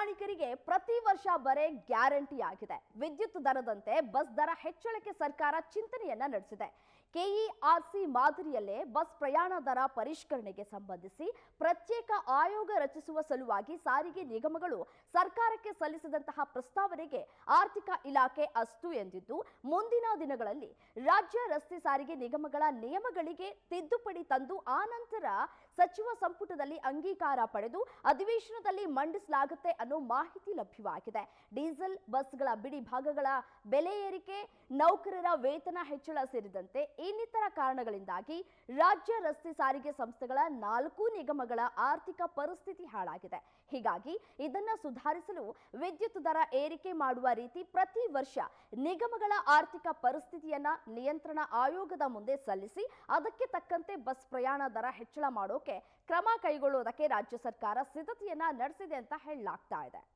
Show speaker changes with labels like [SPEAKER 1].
[SPEAKER 1] ಪ್ರಯಾಣಿಕರಿಗೆ ಪ್ರತಿ ವರ್ಷ ಬರೆ ಗ್ಯಾರಂಟಿ ಆಗಿದೆ. ವಿದ್ಯುತ್ ದರದಂತೆ ಬಸ್ ದರ ಹೆಚ್ಚಳಕ್ಕೆ ಸರ್ಕಾರ ಚಿಂತನೆಯನ್ನ ನಡೆಸಿದೆ. ಕೆಇಆರ್ಸಿ ಮಾದರಿಯಲ್ಲೇ ಬಸ್ ಪ್ರಯಾಣ ದರ ಪರಿಷ್ಕರಣೆಗೆ ಸಂಬಂಧಿಸಿ ಪ್ರತ್ಯೇಕ ಆಯೋಗ ರಚಿಸುವ ಸಲುವಾಗಿ ಸಾರಿಗೆ ನಿಗಮಗಳು ಸರ್ಕಾರಕ್ಕೆ ಸಲ್ಲಿಸಿದಂತಹ ಪ್ರಸ್ತಾವನೆಗೆ ಆರ್ಥಿಕ ಇಲಾಖೆ ಅಸ್ತು ಎಂದಿದ್ದು, ಮುಂದಿನ ದಿನಗಳಲ್ಲಿ ರಾಜ್ಯ ರಸ್ತೆ ಸಾರಿಗೆ ನಿಗಮಗಳ ನಿಯಮಗಳಿಗೆ ತಿದ್ದುಪಡಿ ತಂದು ಆನಂತರ ಸಚಿವ ಸಂಪುಟದಲ್ಲಿ ಅಂಗೀಕಾರ ಪಡೆದು ಅಧಿವೇಶನದಲ್ಲಿ ಮಂಡಿಸಲಾಗುತ್ತೆ ಅನ್ನೋ ಮಾಹಿತಿ ಲಭ್ಯವಾಗಿದೆ. ಡೀಸೆಲ್ ಬಸ್ಗಳ ಬಿಡಿ ಭಾಗಗಳ ಬೆಲೆ ಏರಿಕೆ, ನೌಕರರ ವೇತನ ಹೆಚ್ಚಳ ಸೇರಿದಂತೆ ಇನ್ನಿತರ ಕಾರಣಗಳಿಂದಾಗಿ ರಾಜ್ಯ ರಸ್ತೆ ಸಾರಿಗೆ ಸಂಸ್ಥೆಗಳ 4 ನಿಗಮಗಳ ಆರ್ಥಿಕ ಪರಿಸ್ಥಿತಿ ಹಾಳಾಗಿದೆ. ಹೀಗಾಗಿ ಇದನ್ನ ಸುಧಾರಿಸಲು ವಿದ್ಯುತ್ ದರ ಏರಿಕೆ ಮಾಡುವ ರೀತಿ ಪ್ರತಿ ವರ್ಷ ನಿಗಮಗಳ ಆರ್ಥಿಕ ಪರಿಸ್ಥಿತಿಯನ್ನ ನಿಯಂತ್ರಣ ಆಯೋಗದ ಮುಂದೆ ಸಲ್ಲಿಸಿ ಅದಕ್ಕೆ ತಕ್ಕಂತೆ ಬಸ್ ಪ್ರಯಾಣ ದರ ಹೆಚ್ಚಳ ಮಾಡೋಕೆ ಕ್ರಮ ಕೈಗೊಳ್ಳುವುದಕ್ಕೆ ರಾಜ್ಯ ಸರ್ಕಾರ ಸಿದ್ಧತೆಯನ್ನ ನಡೆಸಿದೆ ಅಂತ ಹೇಳಲಾಗ್ತಾ ಇದೆ.